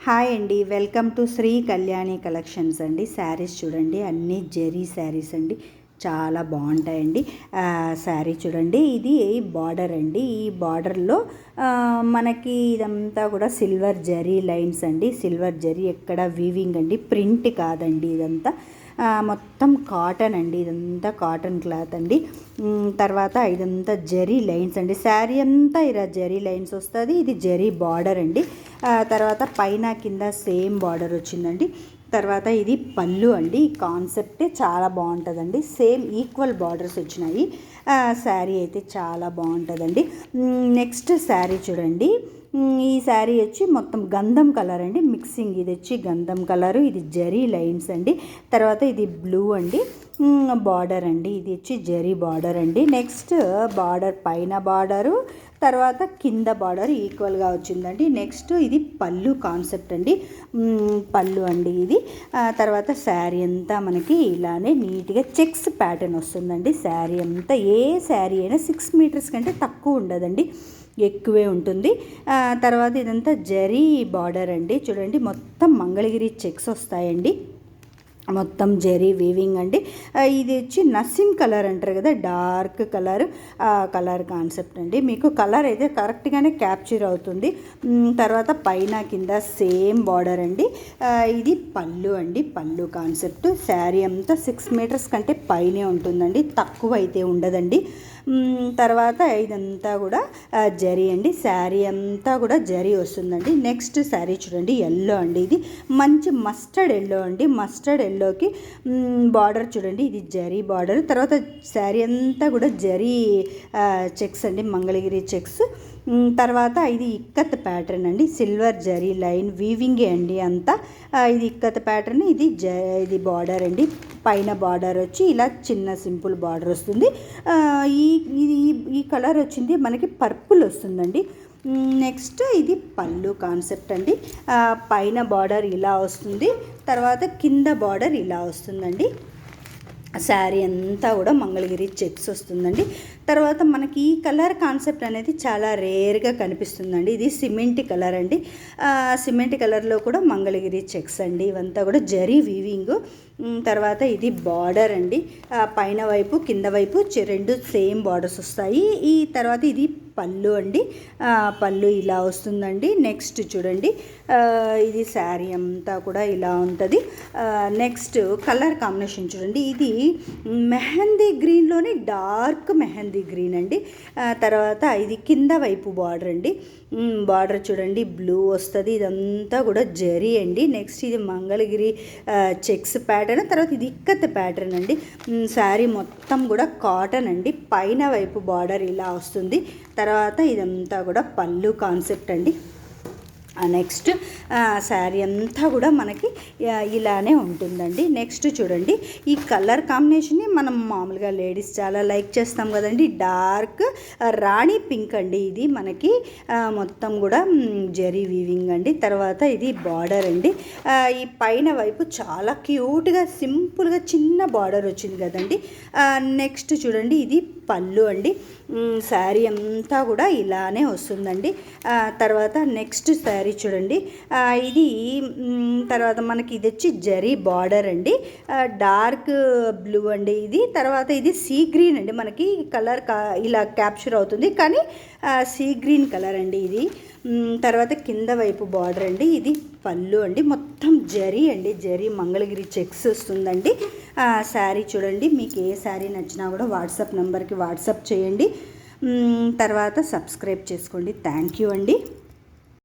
Hi అండి, welcome to Shri Kalyani collections అండి. Saris చూడండి, అన్నీ జెరీ శారీస్ అండి, చాలా బాగుంటాయండి. శారీ చూడండి, ఇది బార్డర్ అండి. ఈ బార్డర్లో మనకి ఇదంతా కూడా సిల్వర్ జరీ లైన్స్ అండి. సిల్వర్ జరీ ఎక్కడ వీవింగ్ అండి, ప్రింట్ కాదండి. ఇదంతా మొత్తం కాటన్ అండి. ఇదంతా కాటన్ క్లాత్ అండి. తర్వాత ఇదంతా జరీ లైన్స్ అండి. శారీ అంతా ఇలా జరీ లైన్స్ వస్తుంది. ఇది జరీ బార్డర్ అండి. తర్వాత పైన కింద సేమ్ బార్డర్ వచ్చిందండి. తర్వాత ఇది పళ్ళు అండి. ఈ కాన్సెప్టే చాలా బాగుంటుందండి. సేమ్ ఈక్వల్ బార్డర్స్ వచ్చినాయి. శారీ అయితే చాలా బాగుంటుందండి. నెక్స్ట్ శారీ చూడండి, ఈ శారీ వచ్చి మొత్తం గంధం కలర్ అండి, మిక్సింగ్. ఇది వచ్చి గంధం కలరు, ఇది జరీ లైన్స్ అండి. తర్వాత ఇది బ్లూ అండి, బార్డర్ అండి. ఇది వచ్చి జరీ బార్డర్ అండి. నెక్స్ట్ బార్డర్ పైన బార్డరు, తర్వాత కింద బార్డర్ ఈక్వల్గా వచ్చిందండి. నెక్స్ట్ ఇది పళ్ళు కాన్సెప్ట్ అండి, పళ్ళు అండి ఇది. తర్వాత శారీ అంతా మనకి ఇలానే నీట్గా చెక్స్ ప్యాటర్న్ వస్తుందండి. శారీ అంతా ఏ శారీ అయినా 6 మీటర్స్ కంటే తక్కువ ఉండదండి, ఎక్కువే ఉంటుంది. తర్వాత ఇదంతా జరీ బార్డర్ అండి. చూడండి, మొత్తం మంగళగిరి చెక్స్ వస్తాయండి, మొత్తం జెరీ వీవింగ్ అండి. ఇది వచ్చి నసిం కలర్ అంటారు కదా, డార్క్ కలర్, కలర్ కాన్సెప్ట్ అండి. మీకు కలర్ అయితే కరెక్ట్గానే క్యాప్చర్ అవుతుంది. తర్వాత పైన కింద సేమ్ బార్డర్ అండి. ఇది పళ్ళు అండి, పళ్ళు కాన్సెప్ట్. శారీ అంతా 6 మీటర్స్ కంటే పైనే ఉంటుందండి, తక్కువ అయితే ఉండదండి. తర్వాత ఇదంతా కూడా జరీ అండి. శారీ అంతా కూడా జరీ వస్తుందండి. నెక్స్ట్ శారీ చూడండి, ఎల్లో అండి. ఇది మంచి మస్టర్డ్ ఎల్లో అండి. మస్టర్డ్ ఎల్లోకి బార్డర్ చూడండి, ఇది జరీ బార్డర్. తర్వాత శారీ అంతా కూడా జరీ చెక్స్ అండి, మంగళగిరి చెక్స్. తర్వాత ఇది ఇక్కత్ ప్యాటర్న్ అండి, సిల్వర్ జరీ లైన్ వీవింగే అండి అంతా. ఇది ఇక్కత్ ప్యాటర్న్, ఇది బార్డర్ అండి. పైన బార్డర్ వచ్చి ఇలా చిన్న సింపుల్ బార్డర్ వస్తుంది. ఈ కలర్ వచ్చింది మనకి పర్పుల్ వస్తుందండి. నెక్స్ట్ ఇది పళ్ళు కాన్సెప్ట్ అండి. పైన బార్డర్ ఇలా వస్తుంది, తర్వాత కింద బార్డర్ ఇలా వస్తుందండి. శారీ అంతా కూడా మంగళగిరి చెక్స్ వస్తుందండి. తర్వాత మనకి ఈ కలర్ కాన్సెప్ట్ అనేది చాలా రేర్గా కనిపిస్తుందండి. ఇది సిమెంట్ కలర్ అండి. సిమెంట్ కలర్లో కూడా మంగళగిరి చెక్స్ అండి. ఇవంతా కూడా జరీ వీవింగ్. తర్వాత ఇది బార్డర్ అండి. పైన వైపు కింద వైపు రెండు సేమ్ బార్డర్స్ వస్తాయి. ఈ తర్వాత ఇది పళ్ళు అండి. పళ్ళు ఇలా వస్తుందండి. నెక్స్ట్ చూడండి, ఇది శారీ అంతా కూడా ఇలా ఉంటుంది. నెక్స్ట్ కలర్ కాంబినేషన్ చూడండి, ఇది మెహందీ గ్రీన్లోనే డార్క్ మెహందీ గ్రీన్ అండి. తర్వాత ఇది కింద వైపు బార్డర్ అండి. బార్డర్ చూడండి, బ్లూ వస్తుంది. ఇదంతా కూడా జరీ అండి. నెక్స్ట్ ఇది మంగళగిరి చెక్స్ ప్యాటర్న్. తర్వాత ఇది ఇక్కత్ ప్యాటర్న్ అండి. శారీ మొత్తం కూడా కాటన్ అండి. పైన వైపు బార్డర్ ఇలా వస్తుంది. తర్వాత ఇదంతా కూడా పళ్ళు కాన్సెప్ట్ అండి. నెక్స్ట్ శారీ అంతా కూడా మనకి ఇలానే ఉంటుందండి. నెక్స్ట్ చూడండి, ఈ కలర్ కాంబినేషన్ని మనం మామూలుగా లేడీస్ చాలా లైక్ చేస్తాం కదండి. డార్క్ రాణి పింక్ అండి. ఇది మనకి మొత్తం కూడా జరీ వీవింగ్ అండి. తర్వాత ఇది బార్డర్ అండి. ఈ పైన వైపు చాలా క్యూట్గా సింపుల్గా చిన్న బార్డర్ వచ్చింది కదండి. నెక్స్ట్ చూడండి, ఇది పళ్ళు అండి. శారీ అంతా కూడా ఇలానే వస్తుందండి. తర్వాత నెక్స్ట్ శారీ చూడండి, ఇది తర్వాత మనకి ఇది వచ్చి జరీ బార్డర్ అండి. డార్క్ బ్లూ అండి ఇది. తర్వాత ఇది సీ గ్రీన్ అండి. మనకి కలర్ ఇలా క్యాప్చర్ అవుతుంది, కానీ సీ గ్రీన్ కలర్ అండి ఇది. తర్వాత కింద వైపు బార్డర్ అండి. ఇది పళ్ళు అండి. మొత్తం జరీ అండి, జరీ మంగళగిరి చెక్స్ వస్తుందండి. శారీ చూడండి, మీకు ఏ శారీ నచ్చినా కూడా వాట్సాప్ నెంబర్కి వాట్సాప్ చేయండి. తర్వాత సబ్స్క్రైబ్ చేసుకోండి. థ్యాంక్ యూ అండి.